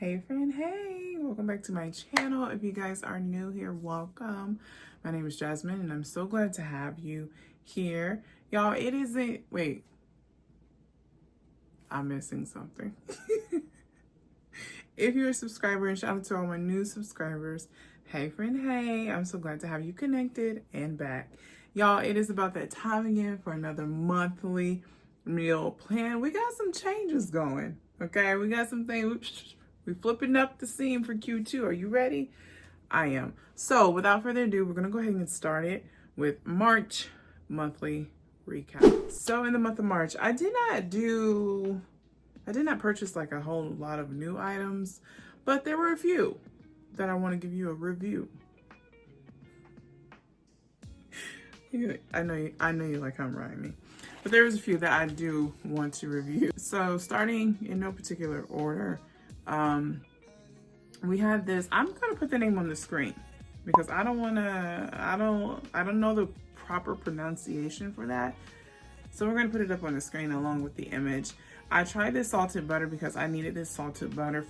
Hey friend, hey, welcome back to my channel. If you guys are new here, welcome. My name is Jasmine and I'm so glad to have you here. Y'all, it isn't, wait, I'm missing something. If you're a subscriber, and shout out to all my new subscribers, hey friend, hey, I'm so glad to have you connected and back. Y'all, it is about that time again for another monthly meal plan. We got some changes going, okay? We got some things. We're flipping up the scene for Q2. Are you ready? I am. So without further ado, we're going to go ahead and get started with March monthly recap. So in the month of March, I did not purchase like a whole lot of new items, but there were a few that I want to give you a review. I know you like how I'm rhyming, but there was a few that I do want to review. So starting in no particular order, we had this. I'm gonna put the name on the screen because I don't know the proper pronunciation for that. So we're gonna put it up on the screen along with the image. I tried this salted butter because I needed this salted butter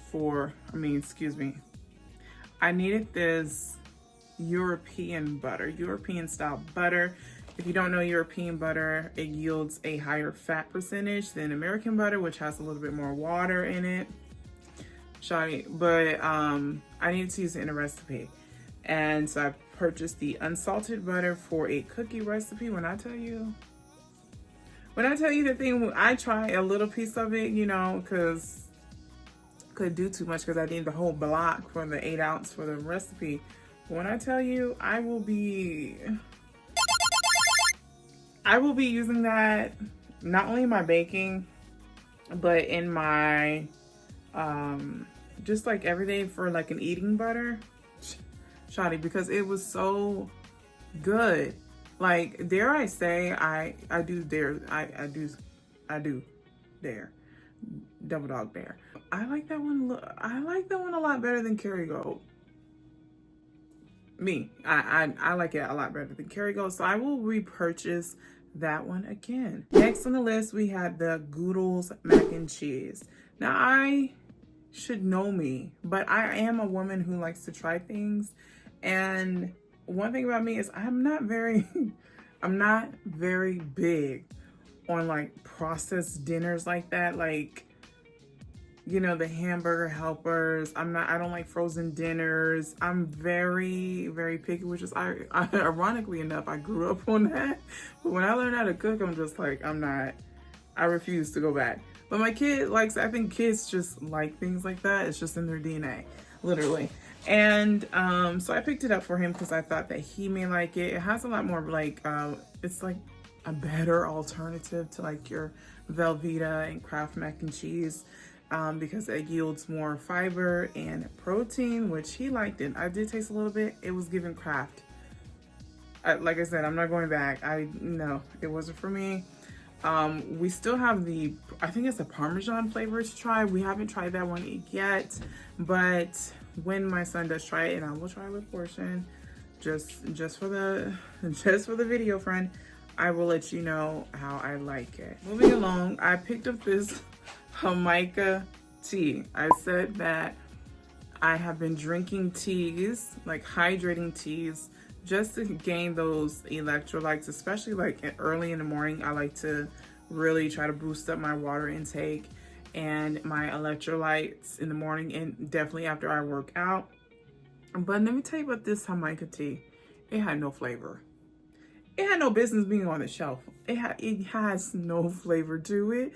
I needed this European style butter. If you don't know European butter, it yields a higher fat percentage than American butter, which has a little bit more water in it. But I needed to use it in a recipe. And so I purchased the unsalted butter for a cookie recipe. When I tell you the thing, I try a little piece of it, because could do too much because I need the whole block for the 8 ounce for the recipe. But when I tell you, I will be using that not only in my baking, but in my just like every day for like an eating butter, shoddy, because it was so good. Like, dare I say, I do dare double dog dare. I like that one. I like that one a lot better than Kerrygold. I like it a lot better than Kerrygold, so I will repurchase that one again. Next on the list, we had the Goodles mac and cheese. Now, I should know me, but I am a woman who likes to try things. And one thing about me is I'm not very big on like processed dinners like that. Like, the hamburger helpers. I don't like frozen dinners. I'm very, very picky, which is, ironically enough, I grew up on that. But when I learned how to cook, I'm just like, I refuse to go back. But my kid I think kids just like things like that. It's just in their DNA, literally. And so I picked it up for him because I thought that he may like it. It has a lot more it's like a better alternative to like your Velveeta and Kraft mac and cheese, because it yields more fiber and protein, which he liked it. I did taste a little bit. It was given Kraft. Like I said, I'm not going back. No, it wasn't for me. We still have I think it's a Parmesan flavor to try. We haven't tried that one yet, but when my son does try it, and I will try with portion, just for the video, friend, I will let you know how I like it. Moving along, I picked up this Jamaica tea. I said that I have been drinking teas, like hydrating teas, just to gain those electrolytes, especially like early in the morning. I like to really try to boost up my water intake and my electrolytes in the morning, and definitely after I work out. But let me tell you about this Jamaica tea. It had no flavor. It had no business being on the shelf. It has no flavor to it.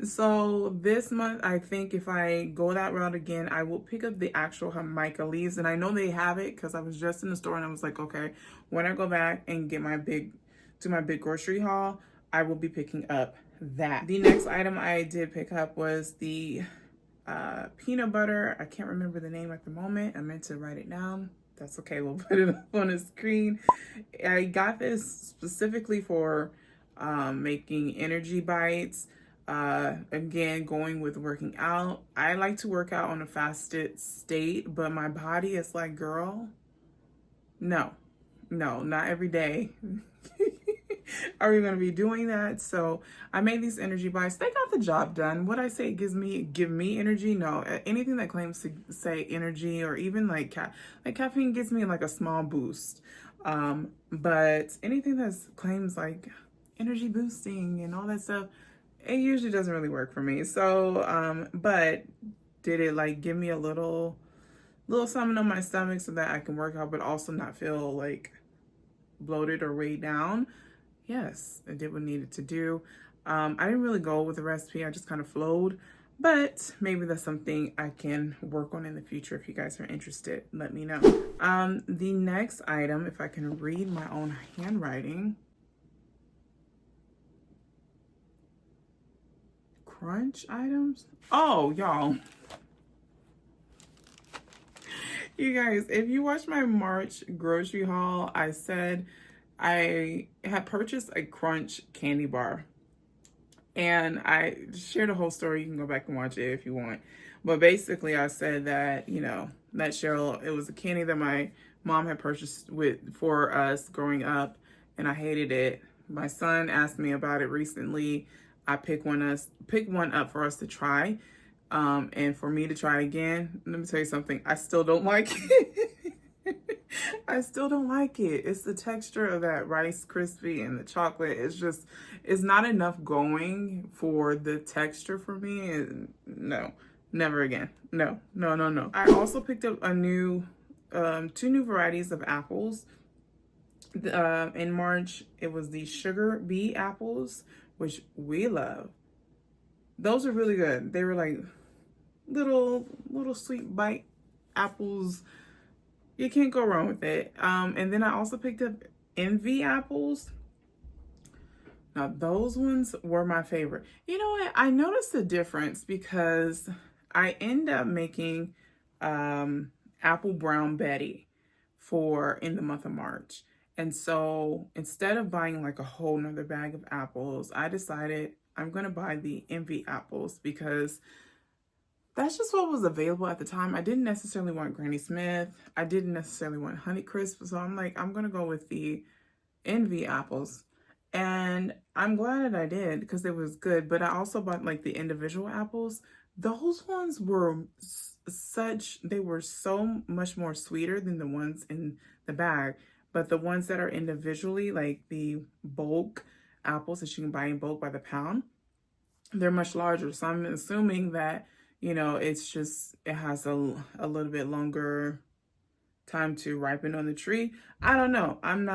So this month, I think if I go that route again, I will pick up the actual Jamaica leaves. And I know they have it because I was just in the store and I was like, okay, when I go back and get my big grocery haul, I will be picking up that. The next item I did pick up was the peanut butter. I can't remember the name at the moment. I meant to write it down. That's okay. We'll put it up on the screen. I got this specifically for making energy bites. Again, going with working out. I like to work out on a fasted state, but my body is like, girl, no, not every day. are we going to be doing that? So I made these energy buys. They got the job done. What I say it give me energy? No, anything that claims to say energy, or even like caffeine gives me like a small boost. But anything that claims like energy boosting and all that stuff, it usually doesn't really work for me. So, but did it like give me a little something on my stomach so that I can work out, but also not feel like bloated or weighed down? Yes, it did what it needed to do. I didn't really go with the recipe. I just kind of flowed, but maybe that's something I can work on in the future. If you guys are interested, let me know. The next item, if I can read my own handwriting. Crunch items. Oh, y'all. You guys, if you watch my March grocery haul, I said I had purchased a Crunch candy bar. And I shared a whole story. You can go back and watch it if you want. But basically, I said that, that Cheryl, it was a candy that my mom had purchased for us growing up, and I hated it. My son asked me about it recently. I picked one up for us to try. And for me to try again, let me tell you something, I still don't like it. I still don't like it. It's the texture of that Rice Krispie and the chocolate. It's not enough going for the texture for me. No, never again. No, no, no, no. I also picked up two new varieties of apples. In March, it was the sugar bee apples, which we love. Those are really good. They were like little sweet bite apples. You can't go wrong with it. And then I also picked up Envy apples. Now those ones were my favorite. You know what? I noticed a difference because I end up making apple brown Betty in the month of March. And so instead of buying like a whole nother bag of apples, I decided I'm gonna buy the Envy apples because that's just what was available at the time. I didn't necessarily want Granny Smith. I didn't necessarily want Honey Crisp. So I'm like, I'm going to go with the Envy apples. And I'm glad that I did because it was good. But I also bought like the individual apples. Those ones were they were so much more sweeter than the ones in the bag. But the ones that are individually, like the bulk apples that you can buy in bulk by the pound, they're much larger. So I'm assuming that it has a little bit longer time to ripen on the tree. I don't know. I don't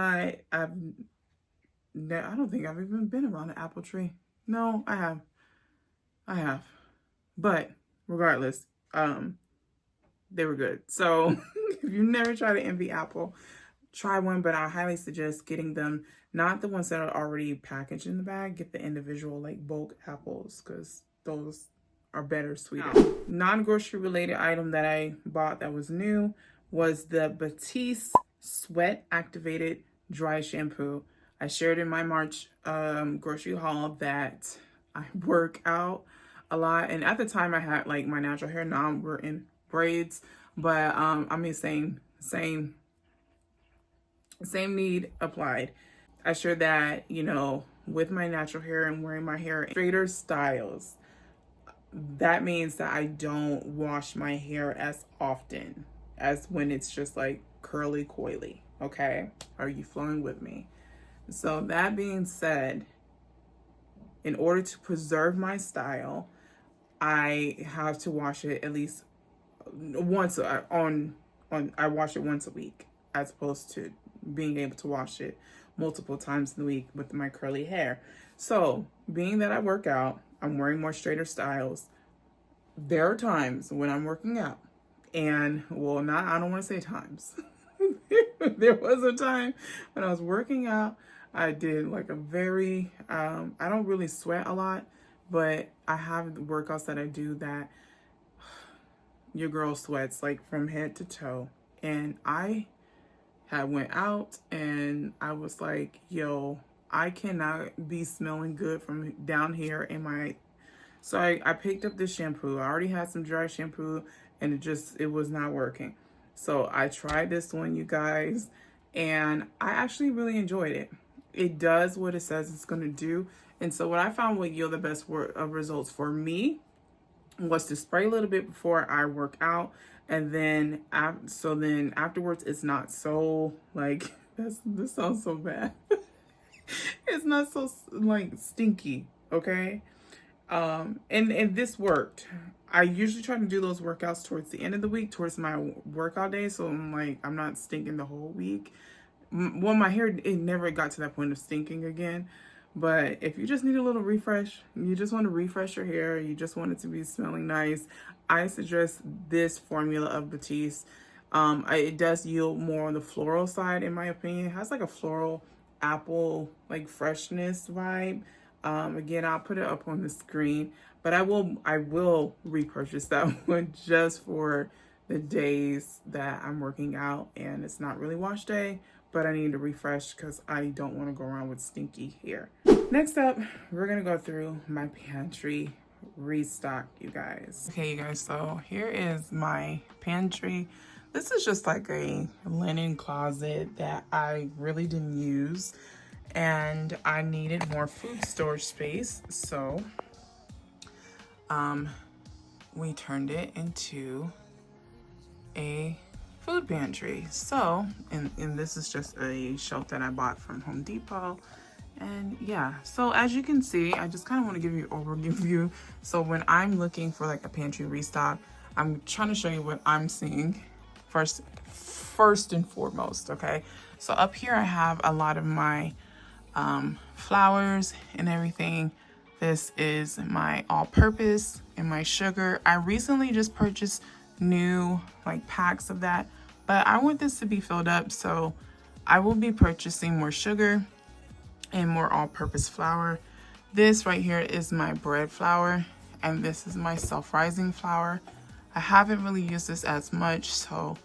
think I've even been around an apple tree. No, I have. But regardless, they were good. So if you've never tried an Envy apple, try one, but I highly suggest getting them, not the ones that are already packaged in the bag. Get the individual like bulk apples because those are better, sweeter. Non-grocery related item that I bought that was new was the Batiste Sweat Activated Dry Shampoo. I shared in my March grocery haul that I work out a lot, and at the time I had like my natural hair. Now we're in braids, but I mean same need applied. I shared that with my natural hair and wearing my hair in straighter styles, that means that I don't wash my hair as often as when it's just like curly coily. Okay, are you flowing with me? So that being said, in order to preserve my style, I have to wash it at least once I wash it once a week, as opposed to being able to wash it multiple times in the week with my curly hair. So being that I work out, I'm wearing more straighter styles. There are times when I'm working out, and I don't want to say times. There was a time when I was working out, I did like a very, I don't really sweat a lot, but I have workouts that I do that your girl sweats like from head to toe. And I had went out and I was like, yo, I cannot be smelling good from down here in my... So I picked up this shampoo. I already had some dry shampoo and it was not working. So I tried this one, you guys, and I actually really enjoyed it. it does what it says it's going to do. And so what I found would yield the best results for me was to spray a little bit before I work out, and then then afterwards it's not so like this sounds so bad. It's not so like stinky, okay? And this worked. I usually try to do those workouts towards the end of the week, towards my workout day, so I'm not stinking the whole week. Well, my hair, it never got to that point of stinking again. But if you just need a little refresh, you just want to refresh your hair, you just want it to be smelling nice, I suggest this formula of Batiste. It does yield more on the floral side, in my opinion. It has like a floral apple like freshness vibe. Again, I'll put it up on the screen, but I will repurchase that one just for the days that I'm working out and it's not really wash day, but I need to refresh because I don't want to go around with stinky hair. Next up, we're gonna go through my pantry restock, you guys. Okay, you guys, so here is my pantry. This is just like a linen closet that I really didn't use, and I needed more food storage space, so we turned it into a food pantry. So, and this is just a shelf that I bought from Home Depot. And yeah, so as you can see, I just kind of want to give you an overview. So when I'm looking for like a pantry restock, I'm trying to show you what I'm seeing first and foremost, okay? So up here I have a lot of my flours and everything. This is my all-purpose and my sugar. I recently just purchased new like packs of that, but I want this to be filled up, so I will be purchasing more sugar and more all-purpose flour. This right here is my bread flour, and this is my self-rising flour. I haven't really used this as much, so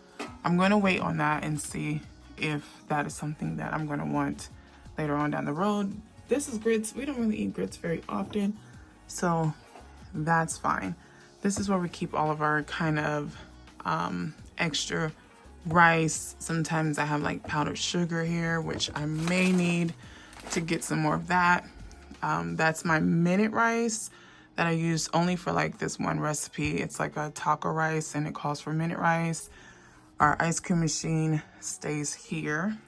I'm going to wait on that and see if that is something that I'm going to want later on down the road. This is grits. We don't really eat grits very often, so that's fine. This is where we keep all of our kind of extra rice. Sometimes I have like powdered sugar here, which I may need to get some more of that. That's my minute rice that I use only for like this one recipe. It's like a taco rice and it calls for minute rice. Our ice cream machine stays here.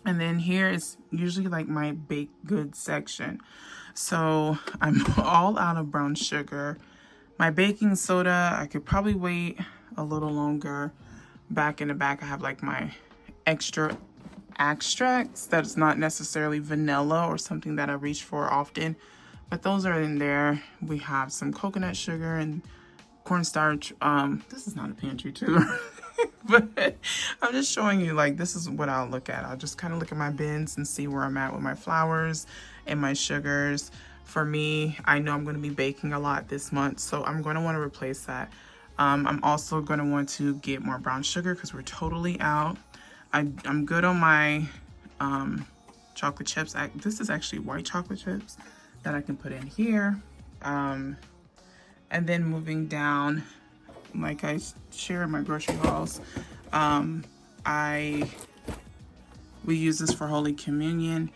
And then here is usually like my baked goods section. So I'm all out of brown sugar. My baking soda, I could probably wait a little longer. Back in the back, I have like my extra extracts that's not necessarily vanilla or something that I reach for often, but those are in there. We have some coconut sugar and cornstarch. This is not a pantry tour, but I'm just showing you like this is what I'll look at. I'll just kind of look at my bins and see where I'm at with my flours and my sugars. For me, I know I'm going to be baking a lot this month, so I'm going to want to replace that. I'm also going to want to get more brown sugar because we're totally out. I'm good on my chocolate chips. This is actually white chocolate chips that I can put in here. And then moving down, like I share in my grocery hauls, we use this for Holy Communion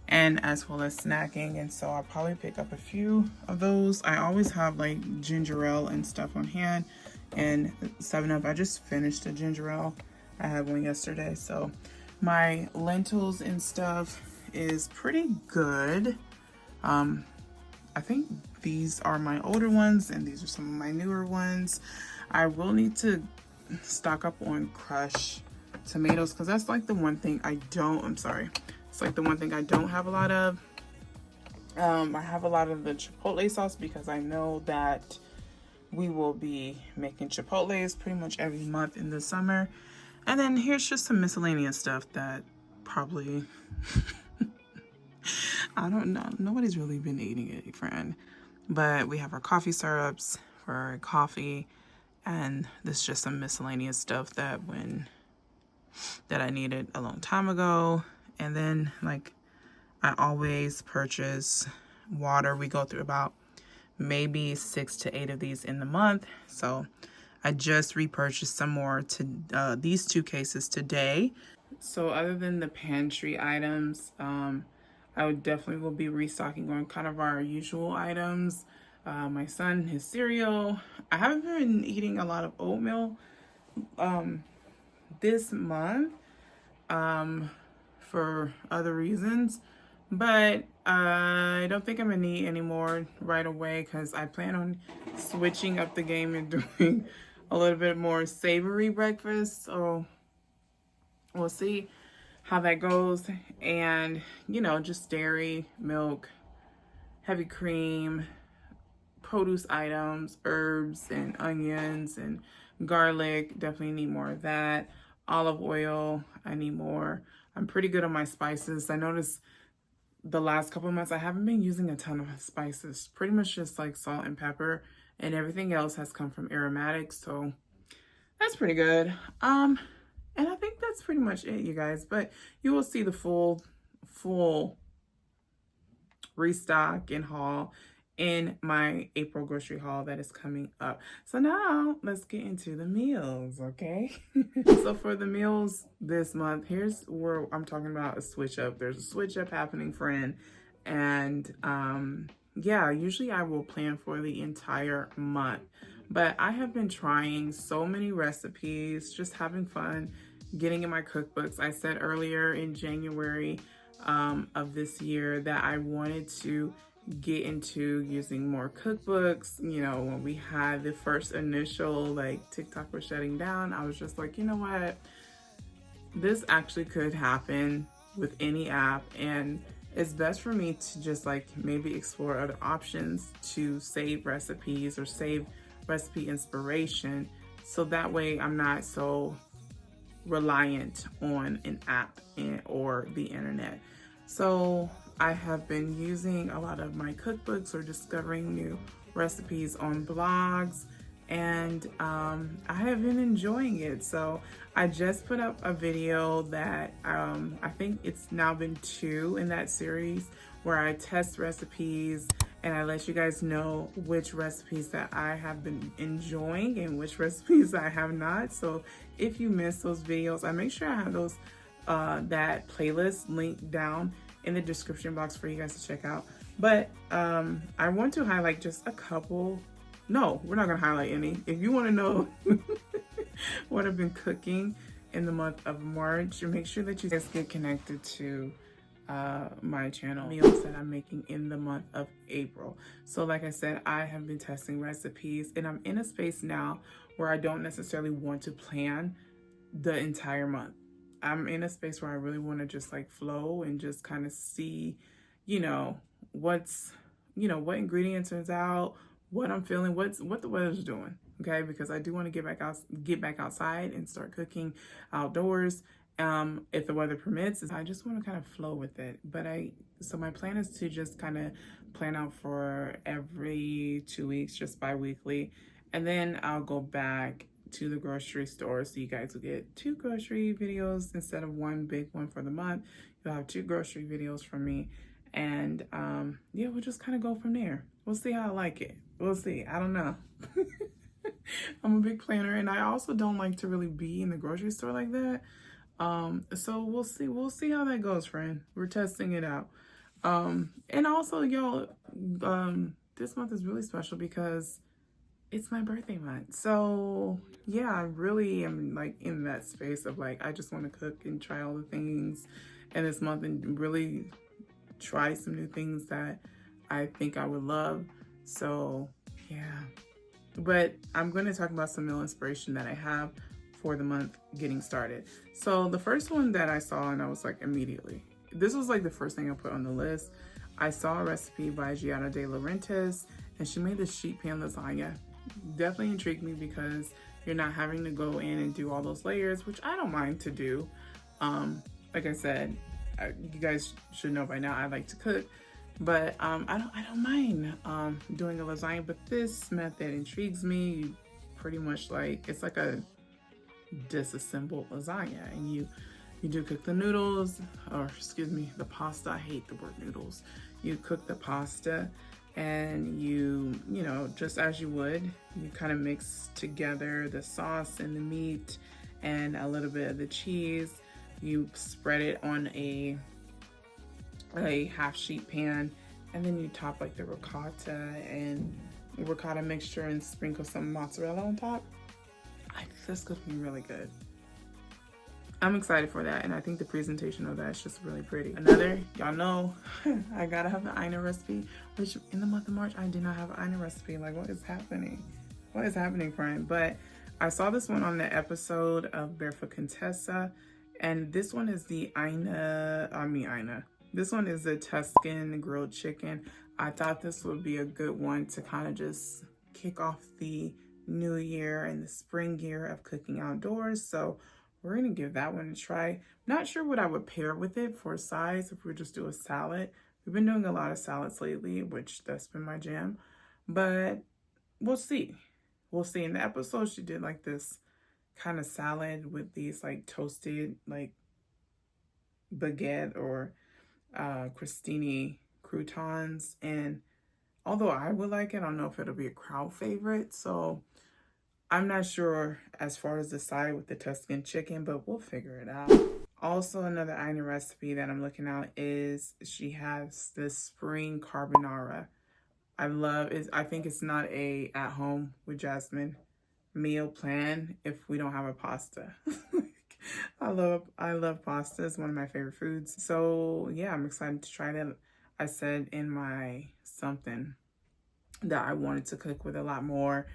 and as well as snacking, and so I'll probably pick up a few of those. I always have like ginger ale and stuff on hand, and 7-Up. I just finished a ginger ale. I had one yesterday. So my lentils and stuff is pretty good. I think these are my older ones and these are some of my newer ones. I will need to stock up on crushed tomatoes because that's like the one thing I don't, it's like the one thing I don't have a lot of. I have a lot of the chipotle sauce because I know that we will be making chipotles pretty much every month in the summer. And then here's just some miscellaneous stuff that probably, I don't know, nobody's really been eating it, friend. But we have our coffee syrups for our coffee, and this is just some miscellaneous stuff that I needed a long time ago. And then like I always purchase water. We go through about maybe 6 to 8 of these in the month. So I just repurchased some more to these 2 cases today. So other than the pantry items, I would definitely will be restocking on kind of our usual items. My son, his cereal. I haven't been eating a lot of oatmeal this month for other reasons, but I don't think I'm gonna need any more right away because I plan on switching up the game and doing a little bit more savory breakfast. So we'll see how that goes. And, you know, just dairy, milk, heavy cream, produce items, herbs and onions and garlic. Definitely need more of that. Olive oil, I need more. I'm pretty good on my spices. I noticed the last couple of months I haven't been using a ton of spices. Pretty much just like salt and pepper, and everything else has come from aromatics. So that's pretty good. And I think that's pretty much it, you guys. But you will see the full restock and haul in my April grocery haul that is coming up. So now let's get into the meals, okay? So for the meals this month, here's where I'm talking about a switch up. There's a switch up happening, friend. And yeah, usually I will plan for the entire month. But I have been trying so many recipes, just having fun, getting in my cookbooks. I said earlier in January of this year that I wanted to get into using more cookbooks. You know, when we had the first initial like TikTok was shutting down, I was just like, you know what? This actually could happen with any app, and it's best for me to just like maybe explore other options to save recipes or save recipe inspiration, so that way I'm not so reliant on an app or the internet. So I have been using a lot of my cookbooks or discovering new recipes on blogs, and I have been enjoying it. So I just put up a video that I think it's now been 2 in that series, where I test recipes and I let you guys know which recipes that I have been enjoying and which recipes I have not. So if you missed those videos, I make sure I have those that playlist linked down in the description box for you guys to check out. But I want to highlight just a couple. No, we're not gonna highlight any. If you want to know what I've been cooking in the month of March, make sure that you guys get connected to my channel, meals that I'm making in the month of April. So like I said, I have been testing recipes, and I'm in a space now where I don't necessarily want to plan the entire month. I'm in a space where I really want to just like flow and just kind of see, you know, what's, you know, what ingredients turns out, what I'm feeling, what the weather's doing. Okay, because I do want to get back outside and start cooking outdoors. If the weather permits, I just want to kind of flow with it. But so my plan is to just kind of plan out for every 2 weeks, just bi-weekly. And then I'll go back to the grocery store, so you guys will get 2 grocery videos instead of 1 big one for the month. You'll have 2 grocery videos from me. And yeah, we'll just kind of go from there. We'll see how I like it. We'll see. I don't know. I'm a big planner, and I also don't like to really be in the grocery store like that. So we'll see how that goes, friend. We're testing it out. And also, y'all, this month is really special because it's my birthday month. So yeah, I really am like in that space of like, I just want to cook and try all the things in this month and really try some new things that I think I would love. So yeah, but I'm going to talk about some meal inspiration that I have for the month getting started. So the first one that I saw, and I was like, immediately, this was like the first thing I put on the list. I saw a recipe by Gianna De Laurentiis, and she made this sheet pan lasagna. Definitely intrigued me because you're not having to go in and do all those layers, which I don't mind to do. Like I said, you guys should know by now I like to cook, but I don't mind doing a lasagna. But this method intrigues me. You pretty much like, it's like a disassembled lasagna, and you do cook the noodles, or excuse me, the pasta. I hate the word noodles. You cook the pasta, and you know, just as you would, you kind of mix together the sauce and the meat and a little bit of the cheese. You spread it on a a half sheet pan, and then you top like the ricotta mixture and sprinkle some mozzarella on top. I think that's gonna be really good. I'm excited for that, and I think the presentation of that is just really pretty. Another, y'all know, I gotta have the Ina recipe, which in the month of March, I did not have an Ina recipe. Like, what is happening? What is happening, friend? But I saw this one on the episode of Barefoot Contessa, and this one is the Ina. This one is the Tuscan grilled chicken. I thought this would be a good one to kind of just kick off the new year and the spring year of cooking outdoors. So we're gonna give that one a try. Not sure what I would pair with it for size if we just do a salad. We've been doing a lot of salads lately, which that's been my jam. But we'll see. We'll see. In the episode, she did like this kind of salad with these like toasted like baguette or crostini croutons. And although I would like it, I don't know if it'll be a crowd favorite. So I'm not sure as far as the side with the Tuscan chicken, but we'll figure it out. Also, another Ina recipe that I'm looking at is she has this spring carbonara. I think it's not a at home with Jasmine meal plan if we don't have a pasta. I love pasta. It's one of my favorite foods. So yeah, I'm excited to try that. I said in my something that I wanted to cook with a lot more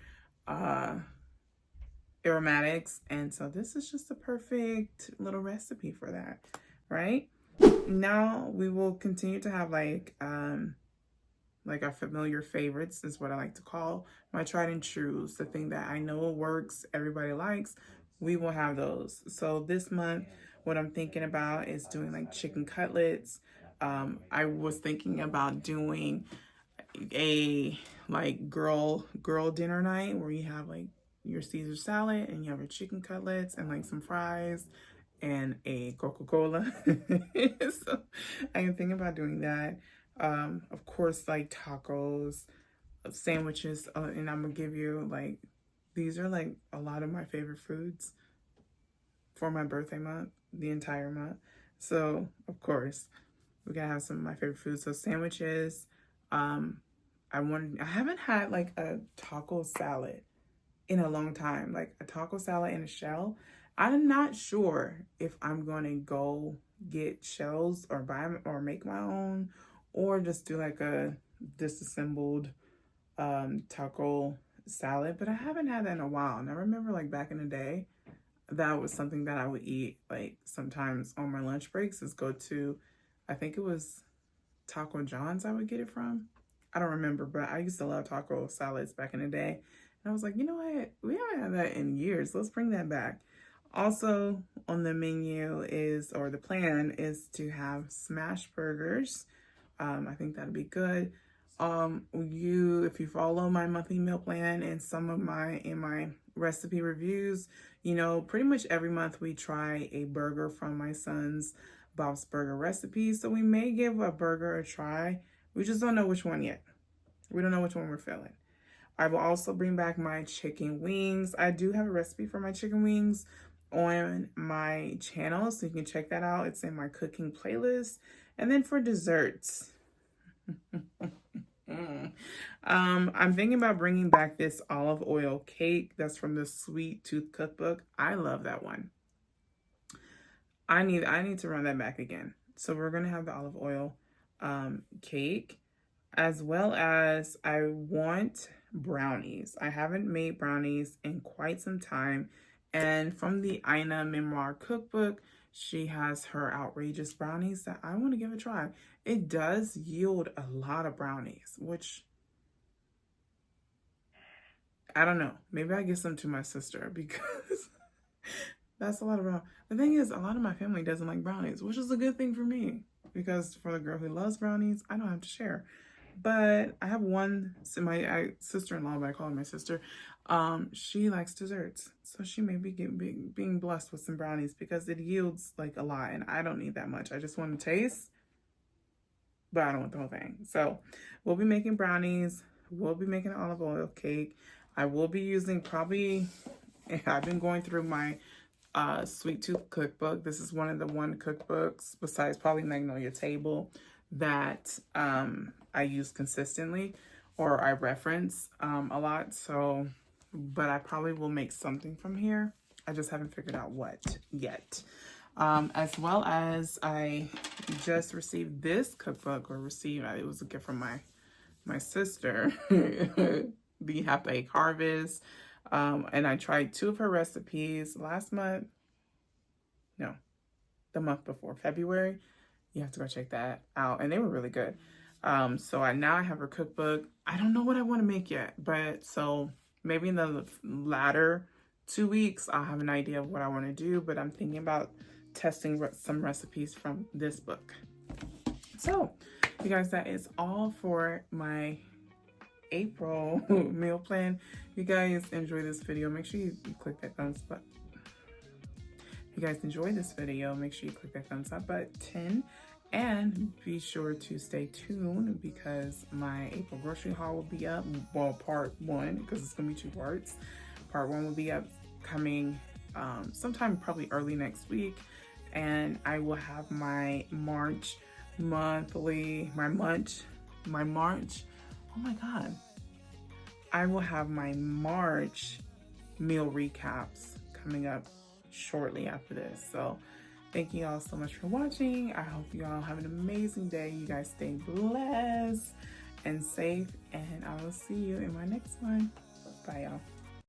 aromatics, and so this is just a perfect little recipe for that, right? Now we will continue to have like our familiar favorites is what I like to call my tried and trues, the thing that I know works, everybody likes. We will have those. So this month, what I'm thinking about is doing like chicken cutlets. I was thinking about doing a like girl dinner night where you have like your Caesar salad and you have your chicken cutlets and like some fries and a Coca-Cola. So I am thinking about doing that. Of course, like tacos, sandwiches, and I'm gonna give you like, these are like a lot of my favorite foods for my birthday month, the entire month. So of course, we're gonna have some of my favorite foods. So sandwiches, I haven't had like a taco salad in a long time, like a taco salad in a shell. I'm not sure if I'm going to go get shells or buy or make my own, or just do like a disassembled taco salad. But I haven't had that in a while. And I remember like back in the day, that was something that I would eat like sometimes on my lunch breaks, is go to, I think it was Taco John's I would get it from. I don't remember, but I used to love taco salads back in the day. And I was like, you know what? We haven't had that in years. Let's bring that back. Also on the menu is, or the plan is to have smash burgers. I think that'd be good. If you follow my monthly meal plan and some of my recipe reviews, you know, pretty much every month we try a burger from my son's Bob's Burger recipe. So we may give a burger a try. We just don't know which one yet. We don't know which one we're feeling. I will also bring back my chicken wings. I do have a recipe for my chicken wings on my channel, so you can check that out. It's in my cooking playlist. And then for desserts, I'm thinking about bringing back this olive oil cake that's from the Sweet Tooth Cookbook. I love that one. I need to run that back again. So we're gonna have the olive oil cake, as well as I want brownies. I haven't made brownies in quite some time, and from the Ina Memoir Cookbook, she has her outrageous brownies that I want to give a try. It does yield a lot of brownies, which I don't know. Maybe I give some to my sister because that's a lot of brownies. The thing is, a lot of my family doesn't like brownies, which is a good thing for me, because for the girl who loves brownies, I don't have to share. But I have one, my sister-in-law, but I call her my sister. She likes desserts, so she may be being blessed with some brownies, because it yields like a lot, and I don't need that much. I just want to taste, but I don't want the whole thing. So we'll be making brownies. We'll be making an olive oil cake. I will be using I've been going through my Sweet Tooth Cookbook. This is one of the cookbooks, besides probably Magnolia Table, that I use consistently or I reference a lot. So, but I probably will make something from here. I just haven't figured out what yet. As well as I just received this cookbook, or received, it was a gift from my sister, the Half Baked Harvest. And I tried 2 of her recipes last month. No, the month before, February. You have to go check that out. And they were really good. So now I have her cookbook. I don't know what I want to make yet, but so maybe in the latter 2 weeks, I'll have an idea of what I want to do, but I'm thinking about testing some recipes from this book. So, you guys, that is all for my April meal plan. If you guys enjoy this video, make sure you click that thumbs up. If you guys enjoyed this video, make sure you click that thumbs up button. And be sure to stay tuned because my April grocery haul will be up. Well, part 1, because it's going to be 2 parts. Part 1 will be up coming sometime probably early next week. And I will have my March monthly, my March, oh my God. I will have my March meal recaps coming up shortly after this. So thank you all so much for watching. I hope you all have an amazing day. You guys stay blessed and safe, and I will see you in my next one. Bye, y'all.